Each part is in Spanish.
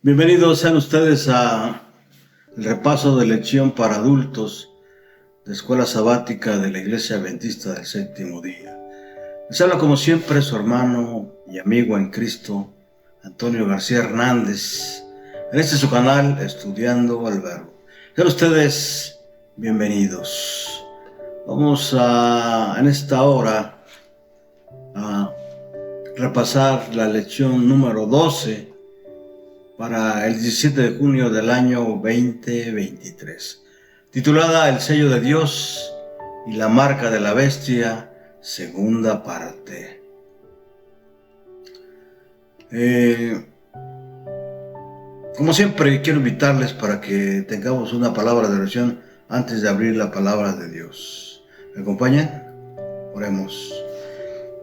Bienvenidos sean ustedes a el repaso de lección para adultos de Escuela Sabática de la Iglesia Adventista del Séptimo Día. Les habla como siempre su hermano y amigo en Cristo, Antonio García Hernández, en este su canal Estudiando el Verbo. Sean ustedes bienvenidos. Vamos en esta hora a repasar la lección número 12 para el 17 de junio del año 2023, titulada El sello de Dios y la marca de la bestia, segunda parte. Como siempre, quiero invitarles para que tengamos una palabra de oración antes de abrir la palabra de Dios. ¿Me acompañan? Oremos.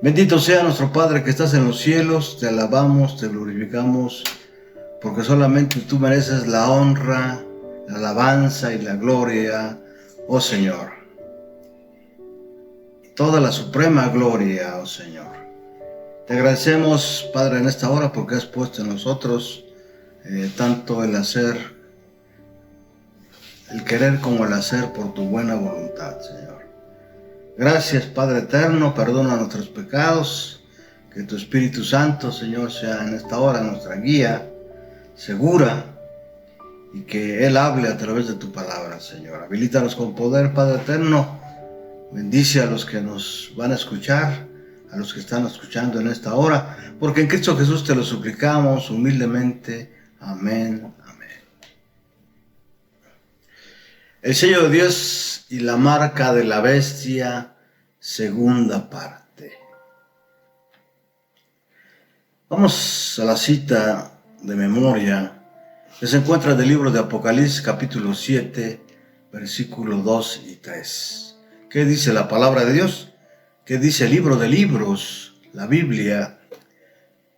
Bendito sea nuestro Padre que estás en los cielos, te alabamos, te glorificamos, porque solamente tú mereces la honra, la alabanza y la gloria, oh Señor. Toda la suprema gloria, oh Señor. Te agradecemos, Padre, en esta hora porque has puesto en nosotros tanto el hacer, el querer como el hacer por tu buena voluntad, Señor. Gracias, Padre eterno, perdona nuestros pecados, que tu Espíritu Santo, Señor, sea en esta hora nuestra guía segura y que Él hable a través de tu palabra, Señor. Habilítanos con poder, Padre eterno. Bendice a los que nos van a escuchar, a los que están escuchando en esta hora, porque en Cristo Jesús te lo suplicamos humildemente. Amén, amén. El sello de Dios y la marca de la bestia, segunda parte. Vamos a la cita de memoria que se encuentra del libro de Apocalipsis capítulo 7 versículos 2 y 3. ¿Qué dice la palabra de Dios? ¿Qué dice el libro de libros, la Biblia?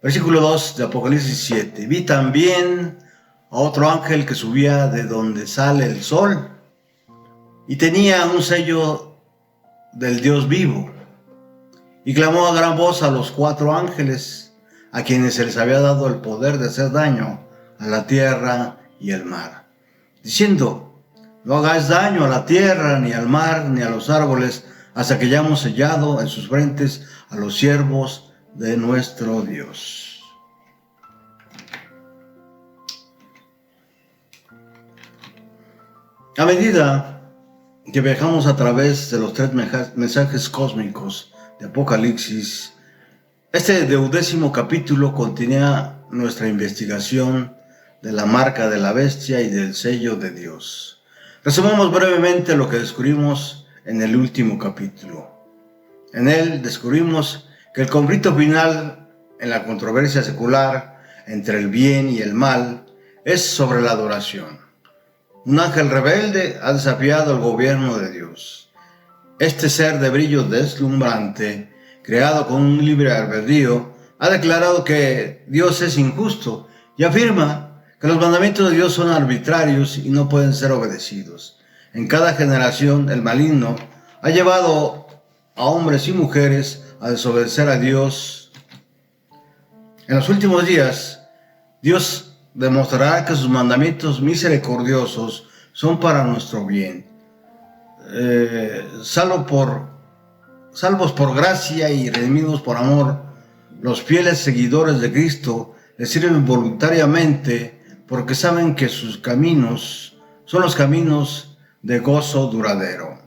Versículo 2 de Apocalipsis 7. Vi también a otro ángel que subía de donde sale el sol y tenía un sello del Dios vivo y clamó a gran voz a los 4 ángeles a quienes se les había dado el poder de hacer daño a la tierra y el mar, diciendo: no hagáis daño a la tierra, ni al mar, ni a los árboles, hasta que hayamos sellado en sus frentes a los siervos de nuestro Dios. A medida que viajamos a través de los 3 mensajes cósmicos de Apocalipsis, este 12º capítulo continúa nuestra investigación de la marca de la bestia y del sello de Dios. Resumamos brevemente lo que descubrimos en el último capítulo. En él descubrimos que el conflicto final en la controversia secular entre el bien y el mal es sobre la adoración. Un ángel rebelde ha desafiado el gobierno de Dios. Este ser de brillo deslumbrante, creado con un libre albedrío, ha declarado que Dios es injusto y afirma que los mandamientos de Dios son arbitrarios y no pueden ser obedecidos. En cada generación, el maligno ha llevado a hombres y mujeres a desobedecer a Dios. En los últimos días, Dios demostrará que sus mandamientos misericordiosos son para nuestro bien. Salvos por gracia y redimidos por amor, los fieles seguidores de Cristo le sirven voluntariamente porque saben que sus caminos son los caminos de gozo duradero.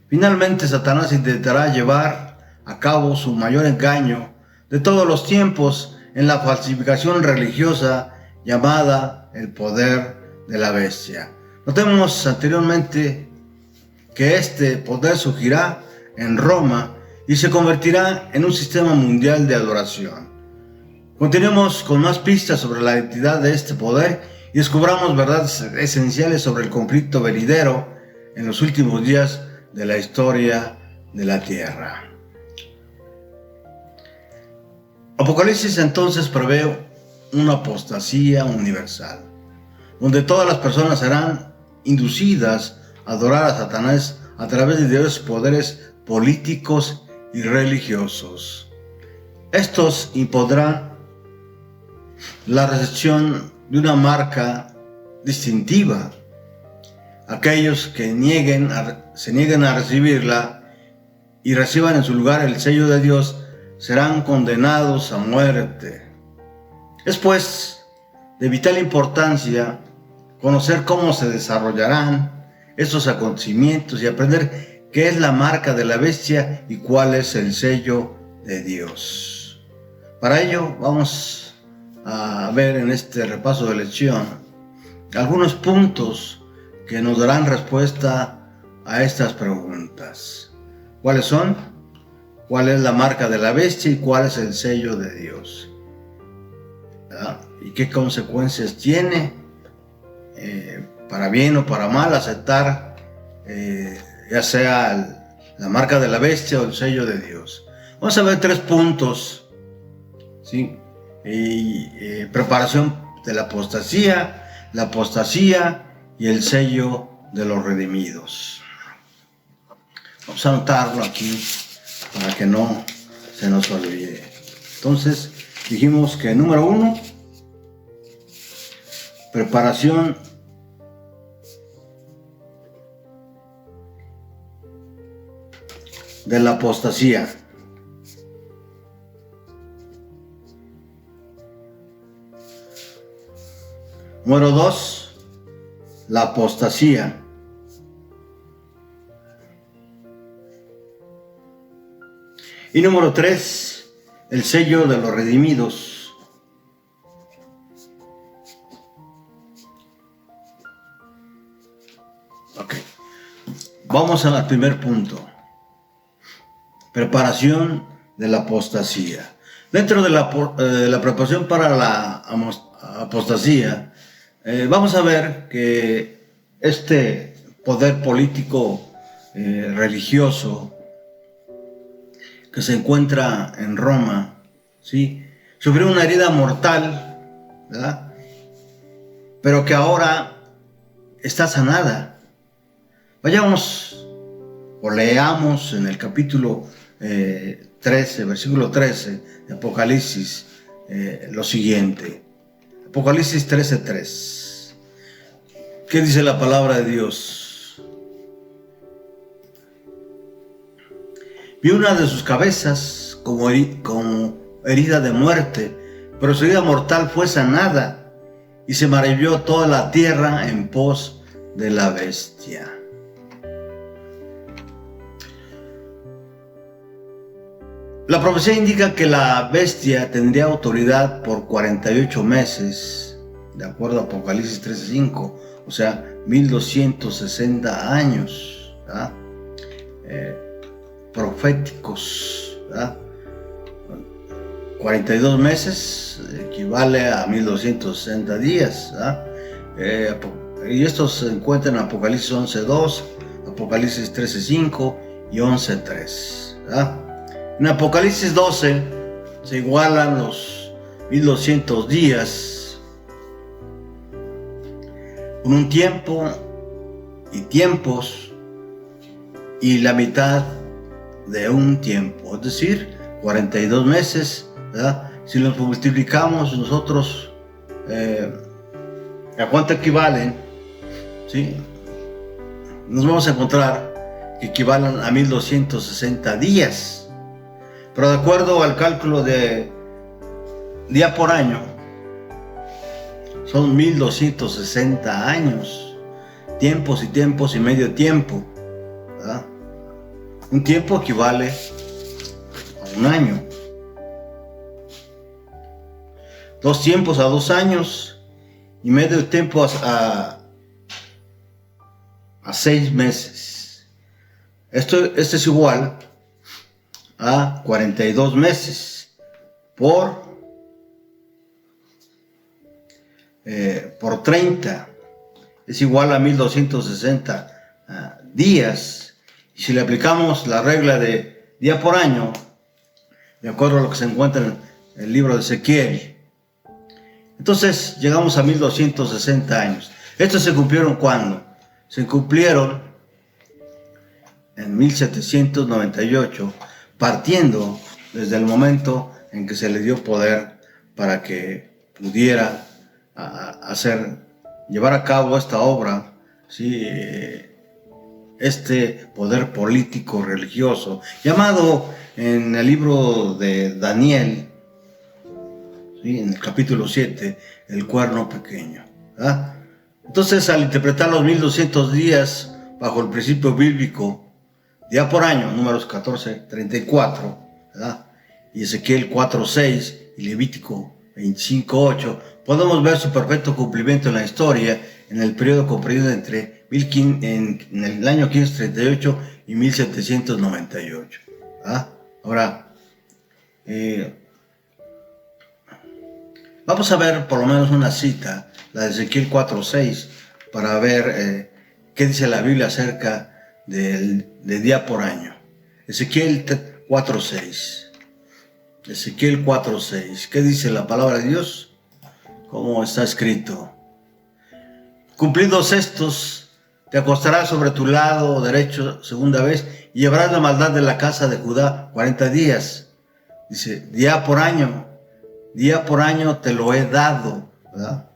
Finalmente, Satanás intentará llevar a cabo su mayor engaño de todos los tiempos en la falsificación religiosa llamada el poder de la bestia. Notemos anteriormente que este poder surgirá en Roma y se convertirá en un sistema mundial de adoración. Continuemos con más pistas sobre la identidad de este poder y descubramos verdades esenciales sobre el conflicto venidero en los últimos días de la historia de la tierra. Apocalipsis entonces prevé una apostasía universal, donde todas las personas serán inducidas a adorar a Satanás a través de diversos poderes políticos y religiosos. Estos impondrán la recepción de una marca distintiva. Aquellos que se nieguen a recibirla y reciban en su lugar el sello de Dios serán condenados a muerte. Es pues de vital importancia conocer cómo se desarrollarán estos acontecimientos y aprender qué es la marca de la bestia y cuál es el sello de Dios. Para ello vamos a ver en este repaso de lección algunos puntos que nos darán respuesta a estas preguntas. ¿Cuáles son? ¿Cuál es la marca de la bestia y cuál es el sello de Dios? ¿Verdad? ¿Y qué consecuencias tiene, para bien o para mal, aceptar ya sea la marca de la bestia o el sello de Dios? Vamos a ver 3 puntos, ¿sí? Preparación de la apostasía y el sello de los redimidos. Vamos a anotarlo aquí para que no se nos olvide. Entonces, dijimos que número 1, preparación de la apostasía. Número 2, la apostasía. Y número 3, el sello de los redimidos. Ok. Vamos al primer punto. Preparación de la apostasía. Dentro de la preparación para la apostasía, vamos a ver que este poder político religioso que se encuentra en Roma, ¿sí?, sufrió una herida mortal, ¿verdad?, pero que ahora está sanada. Vayamos o leamos en el capítulo 13, versículo 13 de Apocalipsis, lo siguiente. Apocalipsis 13:3. ¿Qué dice la palabra de Dios? Vi una de sus cabezas como herida de muerte, pero su herida mortal fue sanada, y se maravilló toda la tierra en pos de la bestia. La profecía indica que la bestia tendría autoridad por 48 meses, de acuerdo a Apocalipsis 13:5, o sea, 1260 años, ¿verdad?, proféticos, ¿verdad? 42 meses equivale a 1260 días, ¿verdad? Y estos se encuentran en Apocalipsis 11:2, Apocalipsis 13:5 y 11:3, ¿verdad? En Apocalipsis 12 se igualan los 1200 días con un tiempo y tiempos y la mitad de un tiempo, es decir, 42 meses, ¿verdad? Si los multiplicamos nosotros, ¿a cuánto equivalen? ¿Sí? Nos vamos a encontrar que equivalen a 1260 días. Pero de acuerdo al cálculo de día por año, son 1260 años, tiempos y tiempos y medio tiempo, ¿verdad? Un tiempo equivale a un año. 2 tiempos a 2 años y medio tiempo a 6 meses. Esto es igual a 42 meses por 30. Es igual a 1260 días. Y si le aplicamos la regla de día por año, de acuerdo a lo que se encuentra en el libro de Ezequiel, entonces llegamos a 1260 años. ¿Estos se cumplieron cuándo? Se cumplieron en 1798, partiendo desde el momento en que se le dio poder para que pudiera llevar a cabo esta obra, ¿sí? Este poder político religioso, llamado en el libro de Daniel, ¿sí? En el capítulo 7, el cuerno pequeño, ¿verdad? Entonces, al interpretar los 1200 días bajo el principio bíblico, día por año, Números 14:34, ¿verdad? Y Ezequiel 4:6 y Levítico 25:8, podemos ver su perfecto cumplimiento en la historia en el periodo comprendido entre en el año 1538 y 1798. ¿Ah? Ahora, vamos a ver por lo menos una cita, la de Ezequiel 4:6, para ver qué dice la Biblia acerca de día por año. Ezequiel 4:6. Ezequiel 4:6. ¿Qué dice la palabra de Dios? ¿Cómo está escrito? Cumplidos estos, te acostarás sobre tu lado derecho segunda vez y llevarás la maldad de la casa de Judá 40 días. Dice, día por año te lo he dado, ¿verdad?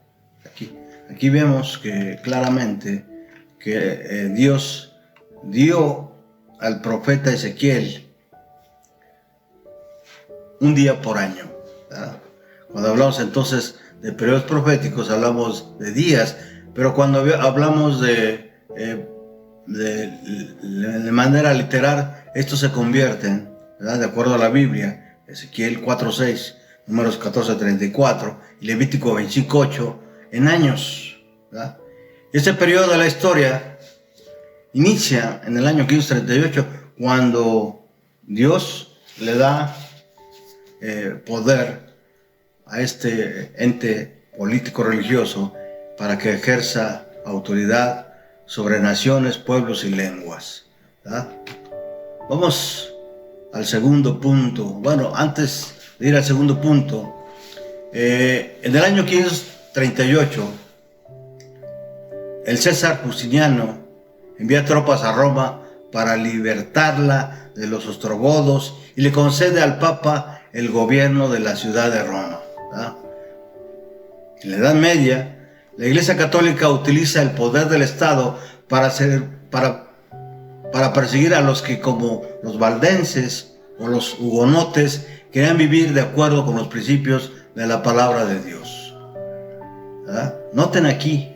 Aquí vemos que claramente que Dios dio al profeta Ezequiel un día por año, ¿verdad? Cuando hablamos entonces de periodos proféticos hablamos de días, pero cuando hablamos de manera literal, estos se convierten, ¿verdad? De acuerdo a la Biblia, Ezequiel 4:6, Números 14:34 y Levítico 25:8, en años, ¿verdad? Este periodo de la historia inicia en el año 1538, cuando Dios le da poder a este ente político religioso para que ejerza autoridad sobre naciones, pueblos y lenguas, ¿verdad? Vamos al segundo punto. Bueno, antes de ir al segundo punto, en el año 1538, el César Justiniano envía tropas a Roma para libertarla de los ostrogodos y le concede al Papa el gobierno de la ciudad de Roma, ¿verdad? En la Edad Media, la Iglesia Católica utiliza el poder del Estado para perseguir a los que, como los valdenses o los hugonotes, querían vivir de acuerdo con los principios de la palabra de Dios, ¿verdad? Noten aquí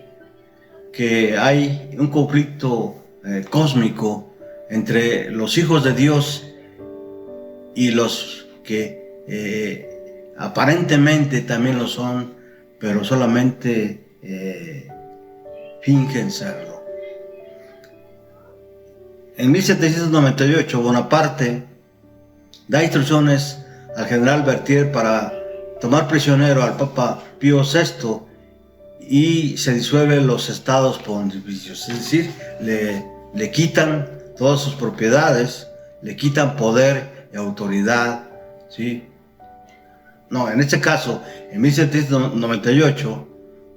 que hay un conflicto cósmico entre los hijos de Dios y los que aparentemente también lo son, pero solamente fingen serlo. En 1798, Bonaparte da instrucciones al general Berthier para tomar prisionero al Papa Pío VI y se disuelven los estados pontificios, es decir, le quitan todas sus propiedades, le quitan poder y autoridad, ¿sí? No, en este caso, en 1798,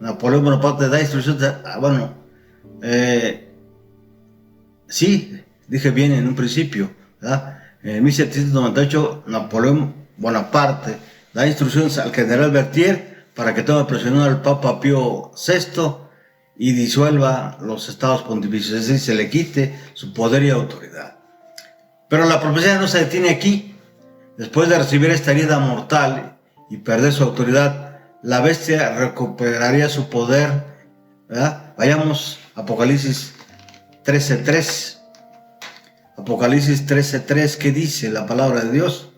Napoleón Bonaparte da instrucciones, sí, dije bien en un principio, ¿verdad? En 1798, Napoleón Bonaparte da instrucciones al general Berthier para que tome prisionero al Papa Pío VI y disuelva los estados pontificios, es decir, se le quite su poder y autoridad. Pero la profecía no se detiene aquí. Después de recibir esta herida mortal y perder su autoridad, la bestia recuperaría su poder, ¿verdad? Vayamos a Apocalipsis 13:3. Apocalipsis 13:3, ¿qué dice la palabra de Dios?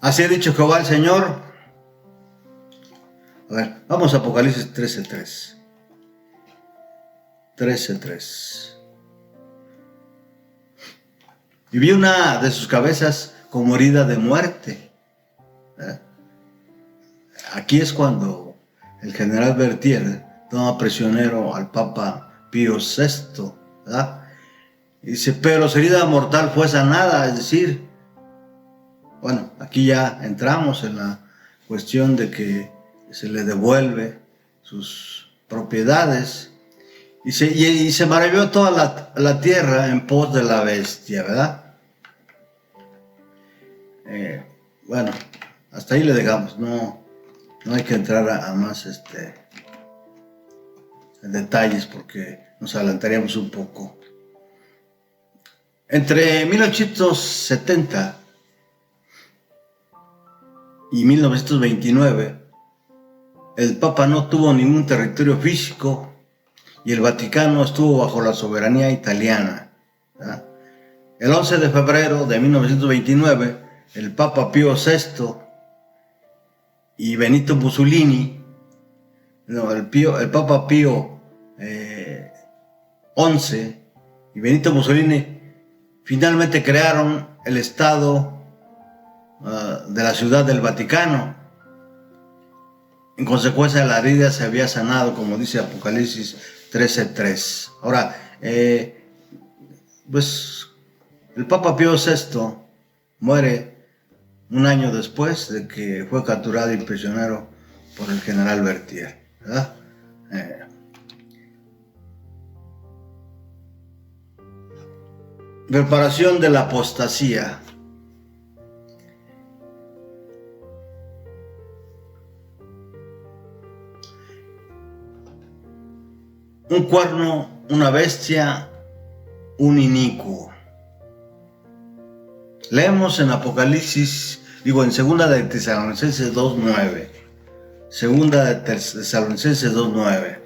Así ha dicho Jehová el Señor. A ver, vamos a Apocalipsis 13:3. 13:3. Y vi una de sus cabezas como herida de muerte. ¿Eh? Aquí es cuando el general Berthier toma prisionero al Papa Pío VI. ¿Verdad? Y dice, pero su herida mortal fue sanada, es decir, bueno, aquí ya entramos en la cuestión de que se le devuelve sus propiedades. Y se maravilló toda la tierra en pos de la bestia, ¿verdad? Bueno, hasta ahí le dejamos, no No hay que entrar a más detalles porque nos adelantaríamos un poco. Entre 1870 y 1929, el Papa no tuvo ningún territorio físico y el Vaticano estuvo bajo la soberanía italiana. ¿Verdad? El 11 de febrero de 1929, el Papa Pío VI y Benito Mussolini, el Papa Pío XI y Benito Mussolini finalmente crearon el Estado de la Ciudad del Vaticano. En consecuencia, la herida se había sanado, como dice Apocalipsis 13:3. Ahora, pues el Papa Pío VI muere un año después de que fue capturado y prisionero por el general Berthier, ¿verdad? Reparación de la apostasía. Un cuerno, una bestia, un inicuo. Leemos en Apocalipsis, en Segunda de Tesalonicenses 2:9. Segunda de Tesalonicenses 2:9.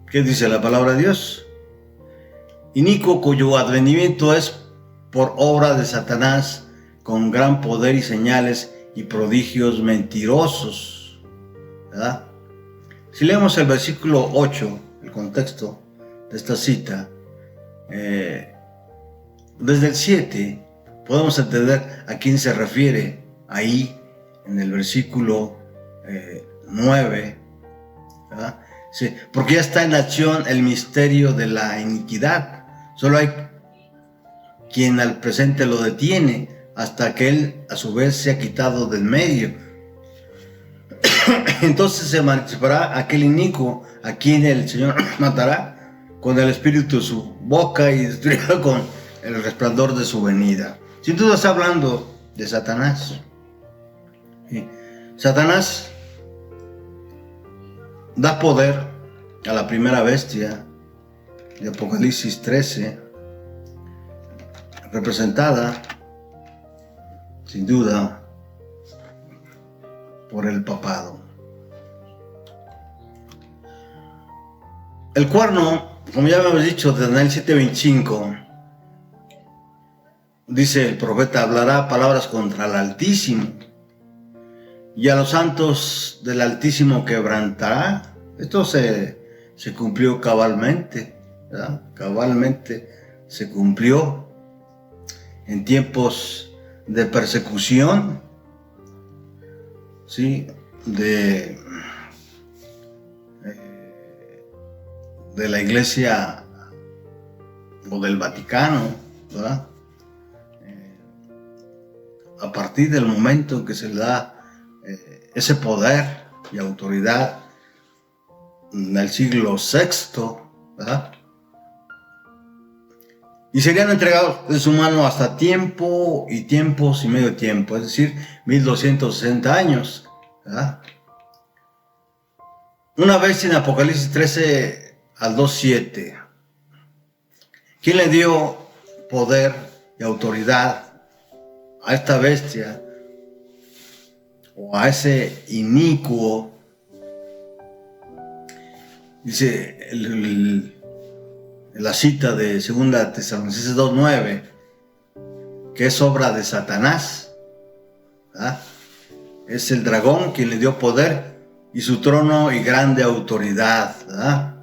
¿Qué dice la palabra de Dios? Inicuo, cuyo advenimiento es por obra de Satanás, con gran poder y señales y prodigios mentirosos. ¿Verdad? Si leemos el versículo 8, el contexto de esta cita, desde el 7 podemos entender a quién se refiere ahí en el versículo 9, ¿verdad? Sí, porque ya está en acción el misterio de la iniquidad. Solo hay quien al presente lo detiene hasta que él a su vez se ha quitado del medio. Entonces se manifestará aquel inicuo a quien el Señor matará con el espíritu de su boca y destruirá con el resplandor de su venida. Sin duda está hablando de Satanás. ¿Sí? Satanás da poder a la primera bestia de Apocalipsis 13, representada sin duda por el papado. El cuerno, como ya habíamos dicho, de Daniel 7:25, dice el profeta, hablará palabras contra el Altísimo y a los santos del Altísimo quebrantará. Esto se cumplió cabalmente, ¿verdad? Cabalmente se cumplió en tiempos de persecución, ¿sí? de la Iglesia o del Vaticano, ¿verdad? A partir del momento en que se le da ese poder y autoridad en el siglo VI, ¿verdad? Y serían entregados de su mano hasta tiempo y tiempos y medio tiempo, es decir, 1260 años, ¿verdad? Una vez en Apocalipsis 13 al 2:7, ¿quién le dio poder y autoridad a esta bestia o a ese inicuo? Dice la cita de 2 Tesalonicenses 2:9, que es obra de Satanás, ¿verdad? Es el dragón quien le dio poder y su trono y grande autoridad, ¿verdad?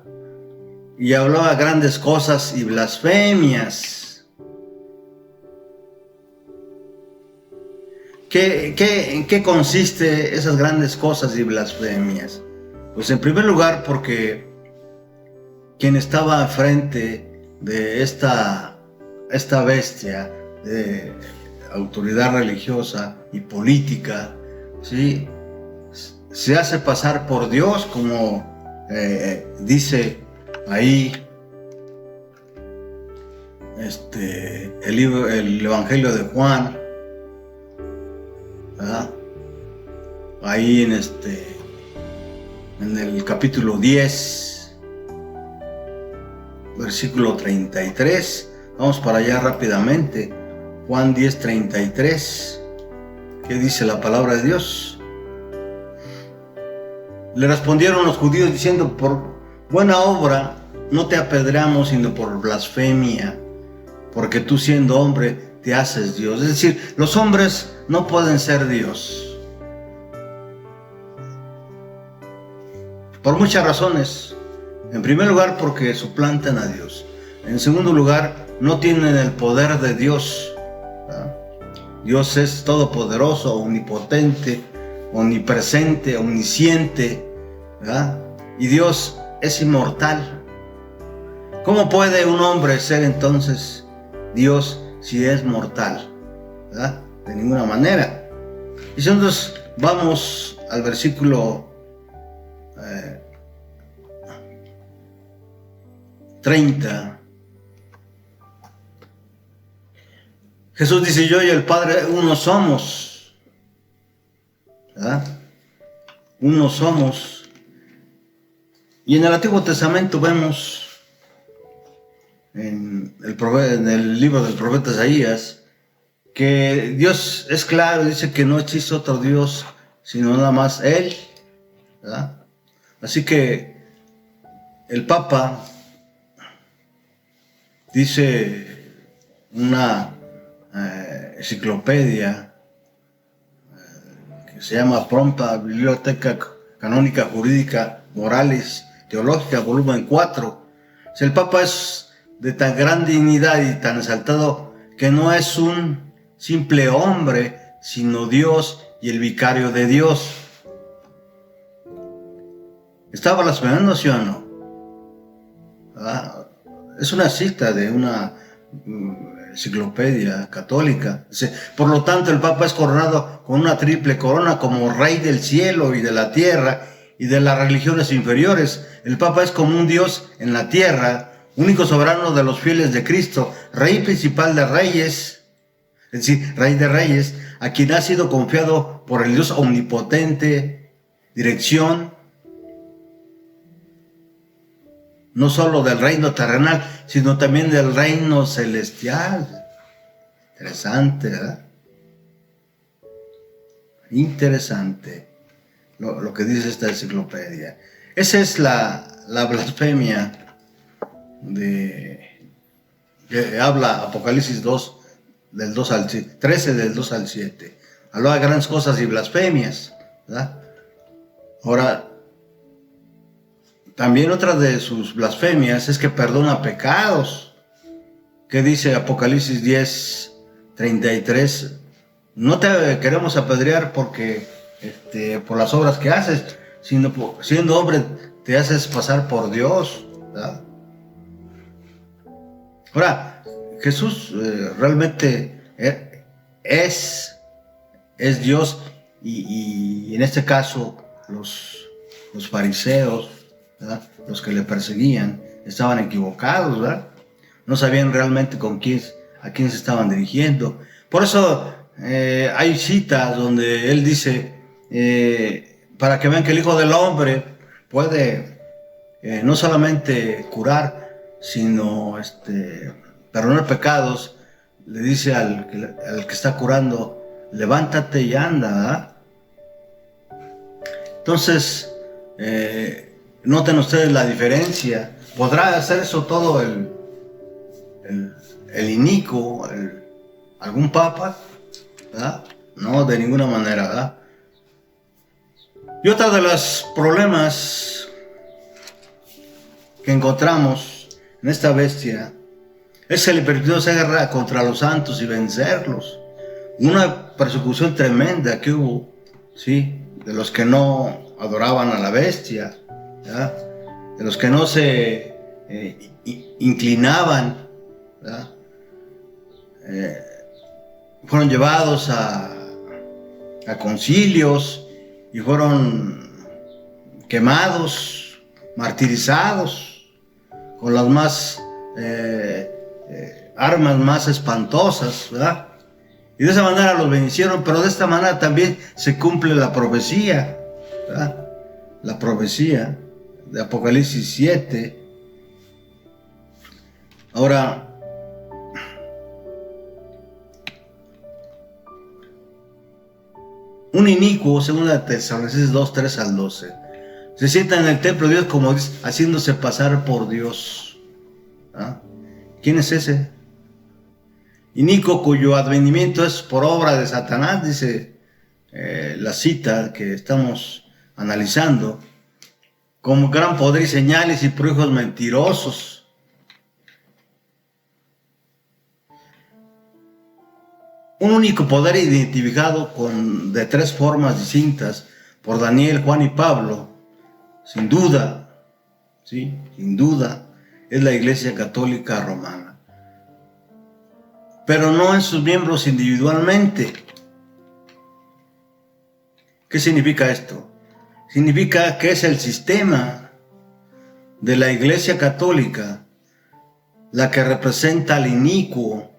Y hablaba grandes cosas y blasfemias. ¿En qué consiste esas grandes cosas y blasfemias? Pues en primer lugar porque quien estaba frente de esta bestia de autoridad religiosa y política, ¿sí? Se hace pasar por Dios, como dice ahí el Evangelio de Juan, ¿verdad? ahí en el capítulo 10, versículo 33. Vamos para allá rápidamente. Juan 10, 33. ¿Qué dice la palabra de Dios? Le respondieron los judíos diciendo: por buena obra no te apedreamos, sino por blasfemia, porque tú, siendo hombre, te haces Dios. Es decir, los hombres no pueden ser Dios. Por muchas razones. En primer lugar, porque suplantan a Dios. En segundo lugar, no tienen el poder de Dios. ¿Verdad? Dios es todopoderoso, omnipotente, omnipresente, omnisciente, ¿verdad? Y Dios es inmortal. ¿Cómo puede un hombre ser entonces Dios si es mortal? ¿Verdad? De ninguna manera. Y entonces vamos al versículo 30. Jesús dice: yo y el Padre uno somos. ¿Verdad? Uno somos. Y en el Antiguo Testamento vemos en el libro del profeta Isaías que Dios es claro, dice que no existe otro Dios sino nada más Él, ¿verdad? Así que el Papa dice una enciclopedia que se llama Pronta Biblioteca Canónica Jurídica Morales Teológica, volumen 4. El Papa es de tan gran dignidad y tan exaltado que no es un simple hombre, sino Dios y el vicario de Dios. ¿Está blasfemando, sí o no? Es una cita de una enciclopedia católica. Por lo tanto, el Papa es coronado con una triple corona como Rey del cielo y de la tierra y de las religiones inferiores. El Papa es como un Dios en la tierra, único soberano de los fieles de Cristo, Rey principal de reyes, es decir, Rey de reyes, a quien ha sido confiado por el Dios omnipotente dirección, no solo del reino terrenal, sino también del reino celestial. Interesante, ¿verdad? Interesante lo que dice esta enciclopedia. Esa es la blasfemia que habla Apocalipsis 2, del 2 al 13, del 2 al 7. Hablaba de grandes cosas y blasfemias, ¿verdad? Ahora, también otra de sus blasfemias es que perdona pecados. ¿Qué dice Apocalipsis 10, 33? No te queremos apedrear porque por las obras que haces, sino siendo hombre te haces pasar por Dios, ¿verdad? Ahora, Jesús realmente es Dios y en este caso los fariseos, ¿verdad?, los que le perseguían, estaban equivocados, ¿verdad? No sabían realmente a quién se estaban dirigiendo. Por eso hay citas donde él dice, para que vean que el Hijo del Hombre puede no solamente curar, sino perdonar pecados. Le dice al que está curando: levántate y anda, ¿verdad? Entonces, noten ustedes la diferencia. ¿Podrá hacer eso todo el inicuo, algún papa? ¿Verdad? No, de ninguna manera, ¿verdad? Y otro de los problemas que encontramos en esta bestia es que le permitió hacer guerra contra los santos y vencerlos. Una persecución tremenda que hubo, ¿sí?, de los que no adoraban a la bestia, ¿verdad?, de los que no se inclinaban, ¿verdad? Fueron llevados a concilios y fueron quemados, martirizados con las más armas más espantosas, ¿verdad? Y de esa manera los vencieron, pero de esta manera también se cumple la profecía, ¿verdad? La profecía de Apocalipsis 7. Ahora, un inicuo, según la Tesalonicenses 2, 3 al 12, se sienta en el templo de Dios como haciéndose pasar por Dios. ¿Ah? ¿Quién es ese? Inicuo, cuyo advenimiento es por obra de Satanás, dice la cita que estamos analizando, con gran poder y señales y prodigios mentirosos. Un único poder identificado de tres formas distintas por Daniel, Juan y Pablo, sin duda, ¿sí? Sin duda, es la Iglesia Católica Romana. Pero no en sus miembros individualmente. ¿Qué significa esto? Significa que es el sistema de la Iglesia Católica la que representa al inicuo,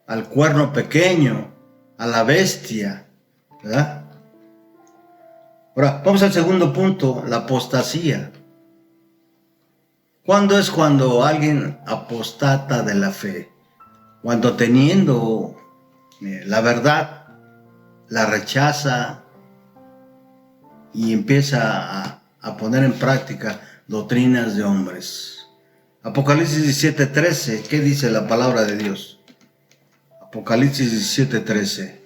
al cuerno pequeño, a la bestia, ¿verdad? Ahora, vamos al segundo punto, la apostasía. ¿Cuándo es cuando alguien apostata de la fe? Cuando teniendo la verdad, la rechaza y empieza a poner en práctica doctrinas de hombres. Apocalipsis 17:13, ¿qué dice la palabra de Dios? Apocalipsis 17:13.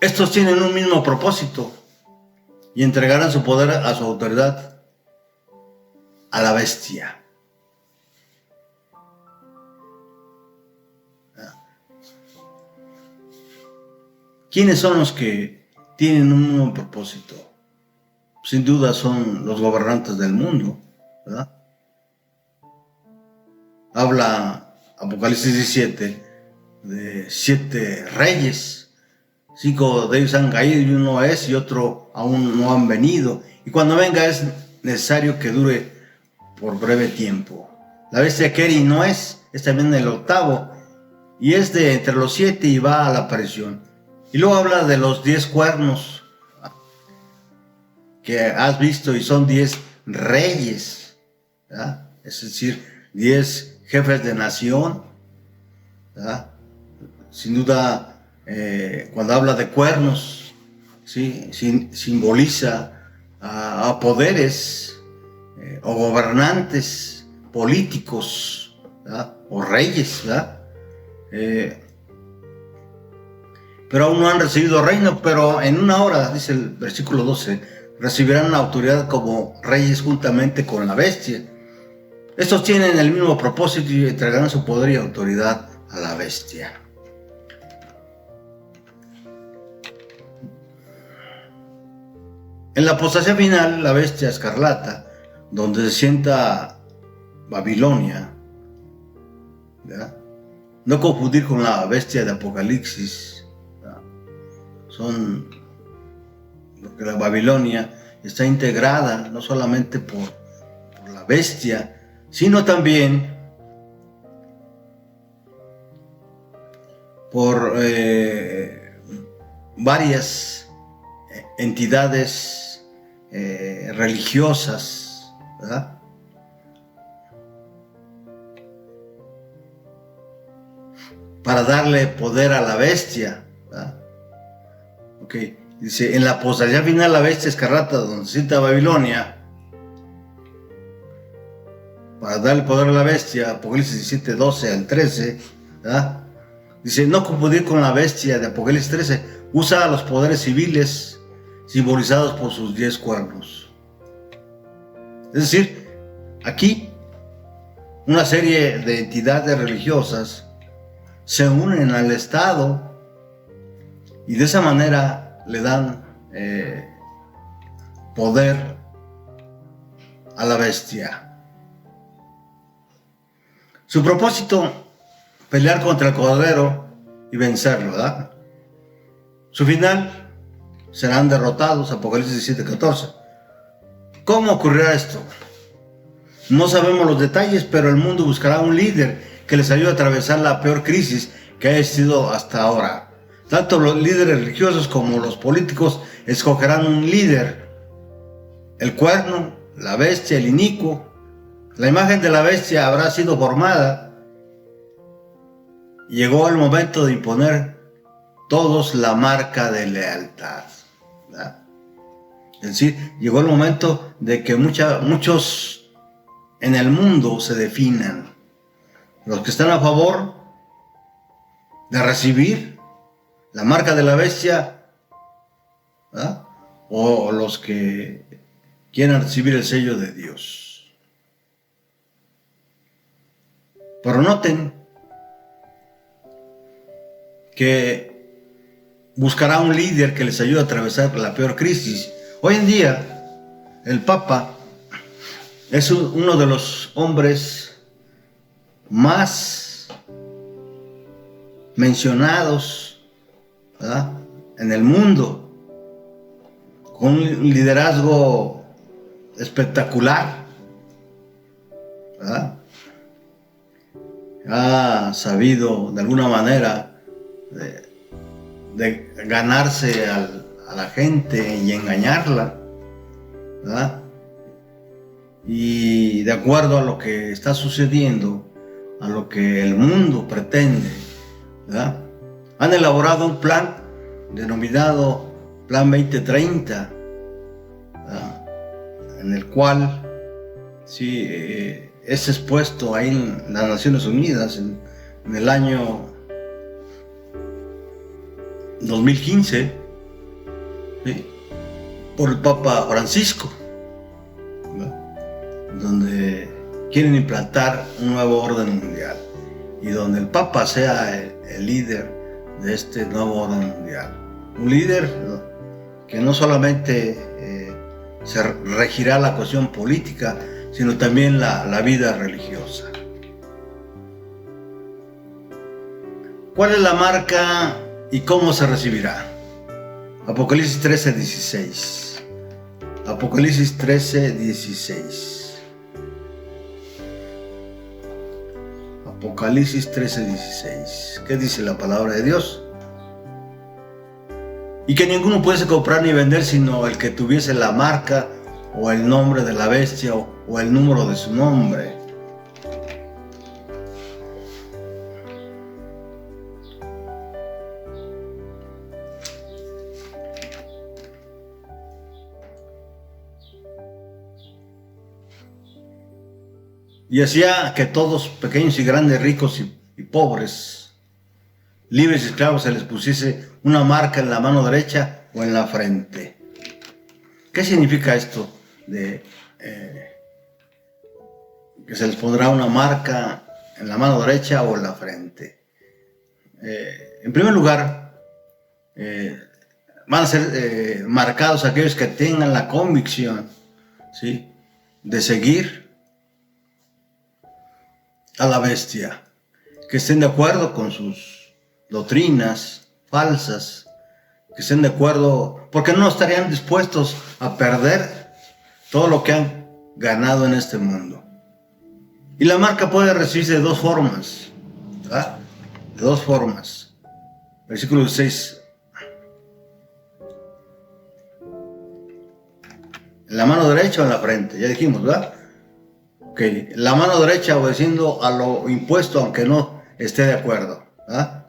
Estos tienen un mismo propósito y entregarán su poder a su autoridad a la bestia. ¿Quiénes son los que tienen un mismo propósito? Sin duda son los gobernantes del mundo, ¿verdad? Habla Apocalipsis 17 de 7 reyes. 5 de ellos han caído y uno es y otro aún no han venido. Y cuando venga es necesario que dure por breve tiempo. La bestia que era y no es también el octavo y es de entre los 7 y va a la aparición. Y luego habla de los 10 cuernos que has visto y son 10 reyes, ¿verdad? Es decir, 10 jefes de nación, ¿verdad? Sin duda, cuando habla de cuernos, ¿sí? Simboliza a poderes o gobernantes políticos, ¿verdad? O reyes, ¿verdad? Pero aún no han recibido reino, pero en una hora, dice el versículo 12, recibirán una autoridad como reyes juntamente con la bestia. Estos tienen el mismo propósito y entregarán su poder y autoridad a la bestia. En la apostasía final, la bestia escarlata, donde se sienta Babilonia, ¿verdad? No confundir con la bestia de Apocalipsis, ¿verdad? Porque la Babilonia está integrada no solamente por la bestia, sino también por varias entidades religiosas, ¿verdad? Para darle poder a la bestia, ¿verdad? Ok, dice, en la apostasía final la bestia escarlata, donde se sienta Babilonia, para darle poder a la bestia, Apocalipsis 17, 12 al 13, ¿verdad? Dice, no confundir con la bestia de Apocalipsis 13, usa los poderes civiles simbolizados por sus 10 cuernos. Es decir, aquí una serie de entidades religiosas se unen al Estado y de esa manera le dan poder a la bestia. Su propósito, pelear contra el Cordero y vencerlo, ¿verdad? Su final, serán derrotados, Apocalipsis 17:14. ¿Cómo ocurrirá esto? No sabemos los detalles, pero el mundo buscará un líder que les ayude a atravesar la peor crisis que haya existido hasta ahora. Tanto los líderes religiosos como los políticos escogerán un líder. El cuerno, la bestia, el inicuo. La imagen de la bestia habrá sido formada. Llegó el momento de imponer todos la marca de lealtad, ¿verdad? Es decir, llegó el momento de que muchos en el mundo se definan. Los que están a favor de recibir la marca de la bestia, ¿verdad? O los que quieren recibir el sello de Dios. Pero noten que buscará un líder que les ayude a atravesar la peor crisis. Hoy en día, el Papa es uno de los hombres más mencionados, ¿verdad?, en el mundo, con un liderazgo espectacular, ¿verdad? Ha sabido de alguna manera de ganarse a la gente y engañarla, ¿verdad? Y de acuerdo a lo que está sucediendo, a lo que el mundo pretende, ¿verdad?, han elaborado un plan denominado Plan 2030, ¿verdad?, en el cual sí, es expuesto ahí en las Naciones Unidas en el año 2015, ¿sí?, por el Papa Francisco, ¿verdad?, donde quieren implantar un nuevo orden mundial y donde el Papa sea el líder de este nuevo orden mundial. Un líder, ¿no?, que no solamente se regirá la cuestión política, sino también la vida religiosa. ¿Cuál es la marca y cómo se recibirá? Apocalipsis 13:16. Apocalipsis 13:16. Apocalipsis 13:16. ¿Qué dice la palabra de Dios? Y que ninguno pudiese comprar ni vender sino el que tuviese la marca o el nombre de la bestia o el número de su nombre. Y hacía que todos, pequeños y grandes, ricos y pobres, libres y esclavos, se les pusiese una marca en la mano derecha o en la frente. ¿Qué significa esto de que se les pondrá una marca en la mano derecha o en la frente? En primer lugar, van a ser marcados aquellos que tengan la convicción, ¿sí?, de seguir a la bestia, que estén de acuerdo con sus doctrinas falsas, que estén de acuerdo, porque no estarían dispuestos a perder todo lo que han ganado en este mundo. Y la marca puede recibirse de dos formas, ¿verdad?, de dos formas. Versículo 6. En la mano derecha o en la frente, ya dijimos, ¿verdad? Ok, la mano derecha obedeciendo a lo impuesto, aunque no esté de acuerdo, ¿verdad?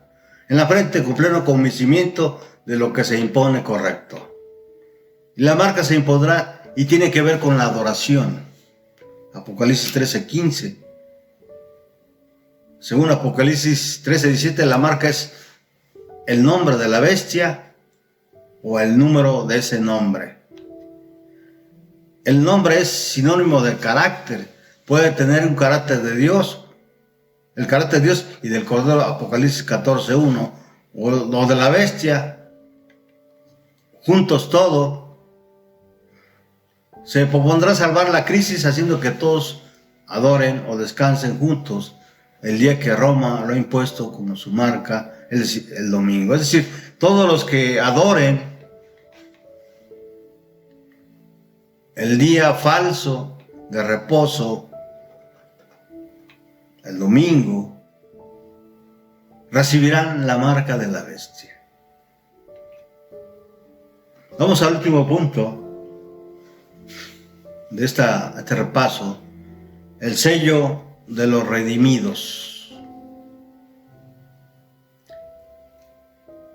En la frente con pleno convencimiento de lo que se impone correcto. Y la marca se impondrá y tiene que ver con la adoración. Apocalipsis 13:15. Según Apocalipsis 13:17, la marca es el nombre de la bestia o el número de ese nombre. El nombre es sinónimo de carácter. Puede tener un carácter de Dios, el carácter de Dios y del Cordero, Apocalipsis 14:1, o de la bestia, juntos todo. Se propondrá salvar la crisis haciendo que todos adoren o descansen juntos el día que Roma lo ha impuesto como su marca, el domingo. Es decir, todos los que adoren el día falso de reposo, el domingo, recibirán la marca de la bestia. Vamos al último punto de este repaso, el sello de los redimidos.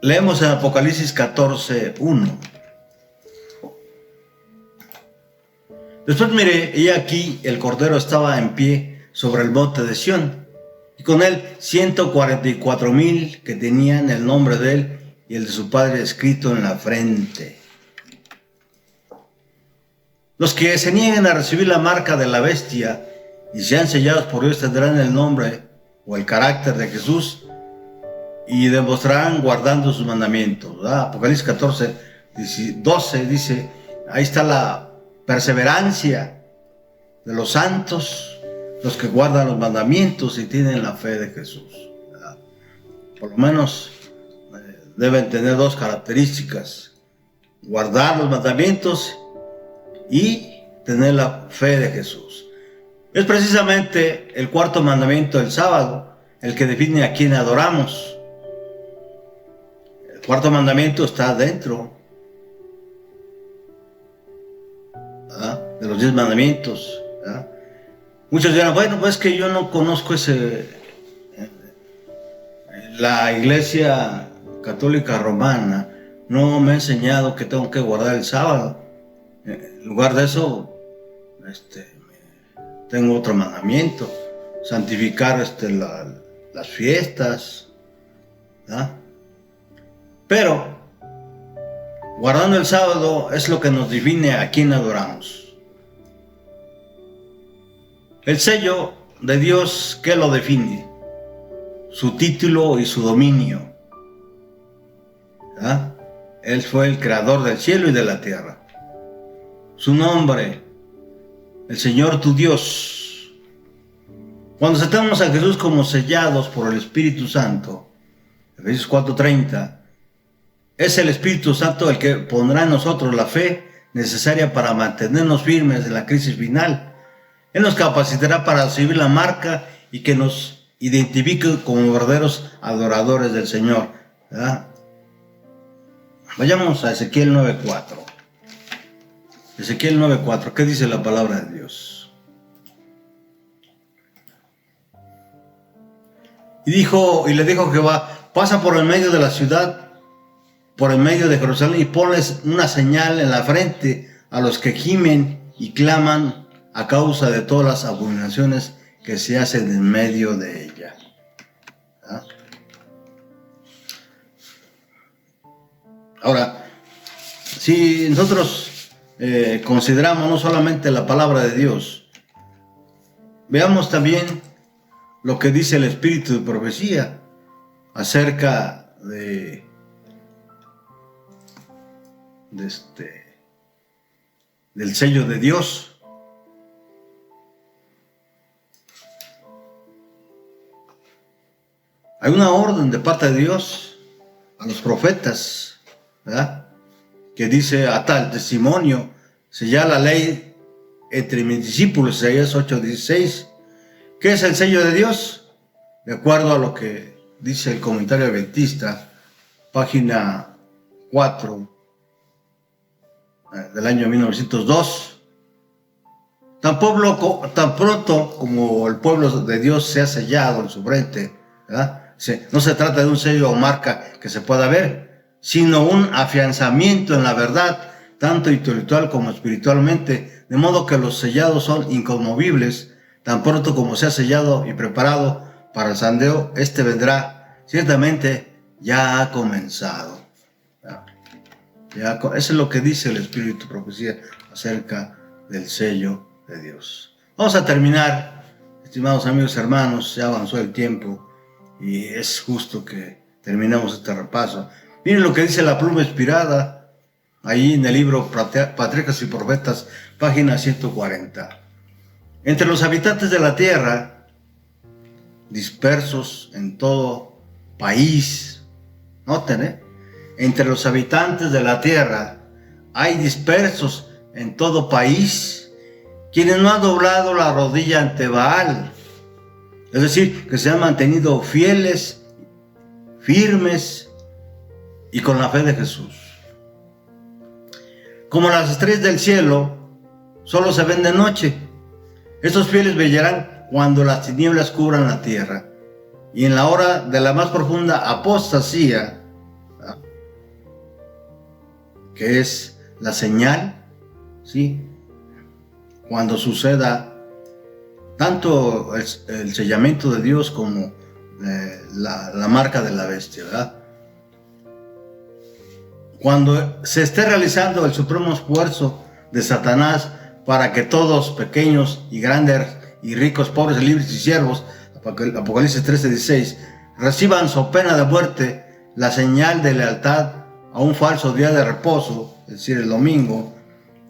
Leemos en Apocalipsis 14:1. Después miré, y aquí el Cordero estaba en pie sobre el monte de Sión, y con él 144,000 que tenían el nombre de él y el de su Padre escrito en la frente. Los que se nieguen a recibir la marca de la bestia y sean sellados por Dios tendrán el nombre o el carácter de Jesús y demostrarán guardando sus mandamientos. Apocalipsis 14:12 dice, ahí está la perseverancia de los santos, los que guardan los mandamientos y tienen la fe de Jesús. Por lo menos deben tener dos características: guardar los mandamientos y tener la fe de Jesús. Es precisamente el cuarto mandamiento del sábado el que define a quién adoramos. El cuarto mandamiento está dentro de los 10 mandamientos. Muchos dirán, bueno, pues que yo no conozco la Iglesia Católica Romana no me ha enseñado que tengo que guardar el sábado. En lugar de eso, tengo otro mandamiento: santificar las fiestas. Pero guardando el sábado es lo que nos define a quién adoramos. El sello de Dios, ¿qué lo define? Su título y su dominio. Él fue el creador del cielo y de la tierra. Su nombre, el Señor tu Dios. Cuando aceptamos a Jesús como sellados por el Espíritu Santo, Efesios 4:30, es el Espíritu Santo el que pondrá en nosotros la fe necesaria para mantenernos firmes en la crisis final. Él nos capacitará para recibir la marca y que nos identifique como verdaderos adoradores del Señor. Vayamos a Ezequiel 9:4. Ezequiel 9:4, ¿qué dice la palabra de Dios? Y le dijo Jehová, pasa por el medio de la ciudad, por el medio de Jerusalén, y ponles una señal en la frente a los que gimen y claman a causa de todas las abominaciones que se hacen en medio de ella. Ahora, si nosotros consideramos no solamente la palabra de Dios, veamos también lo que dice el Espíritu de profecía acerca del sello de Dios. Hay una orden de parte de Dios a los profetas, que dice: ata el testimonio, sellar la ley entre mis discípulos, Isaías 8:16. ¿Qué es el sello de Dios? De acuerdo a lo que dice el comentario adventista, página 4 del año 1902. Tan pronto como el pueblo de Dios sea sellado en su frente, no se trata de un sello o marca que se pueda ver, sino un afianzamiento en la verdad, tanto intelectual como espiritualmente, de modo que los sellados son inconmovibles. Tan pronto como sea sellado y preparado para el sandeo, vendrá, ciertamente ya ha comenzado. Eso es lo que dice el Espíritu de profecía acerca del sello de Dios. Vamos a terminar, estimados amigos y hermanos, ya avanzó el tiempo y es justo que terminemos este repaso. Miren lo que dice la pluma inspirada ahí en el libro Patriarcas y Profetas, página 140. Entre los habitantes de la tierra, dispersos en todo país, noten, entre los habitantes de la tierra hay dispersos en todo país quienes no han doblado la rodilla ante Baal. Es decir, que se han mantenido fieles, firmes y con la fe de Jesús. Como las estrellas del cielo, solo se ven de noche. Estos fieles brillarán cuando las tinieblas cubran la tierra. Y en la hora de la más profunda apostasía, que es la señal, ¿sí? Cuando suceda tanto el sellamiento de Dios como la marca de la bestia, ¿verdad? Cuando se esté realizando el supremo esfuerzo de Satanás para que todos, pequeños y grandes y ricos, pobres, libres y siervos, Apocalipsis 13:16, reciban su pena de muerte, la señal de lealtad a un falso día de reposo, es decir, el domingo,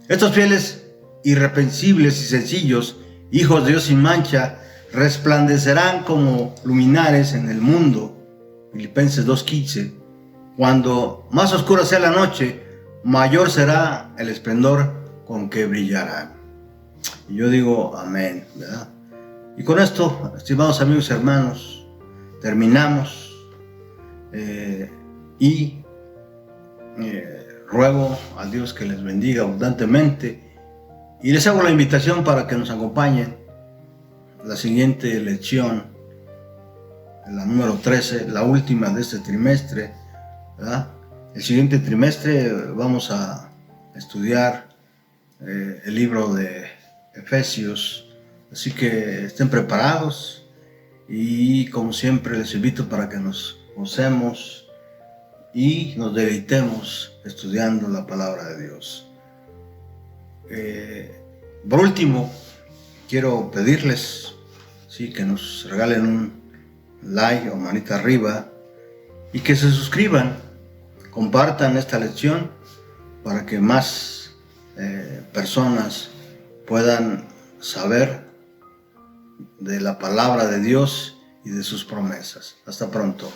estos fieles, irreprensibles y sencillos, hijos de Dios sin mancha, resplandecerán como luminares en el mundo. Filipenses 2:15. Cuando más oscura sea la noche, mayor será el esplendor con que brillarán. Y yo digo amén, ¿verdad? Y con esto, estimados amigos y hermanos, terminamos ruego a Dios que les bendiga abundantemente y les hago la invitación para que nos acompañen la siguiente lección, la número 13, la última de este trimestre, ¿verdad? El siguiente trimestre vamos a estudiar el libro de Efesios, así que estén preparados y como siempre les invito para que nos gocemos y nos deleitemos estudiando la palabra de Dios. Por último, quiero pedirles, ¿sí?, que nos regalen un like o manita arriba y que se suscriban, compartan esta lección para que más personas puedan saber de la palabra de Dios y de sus promesas. Hasta pronto.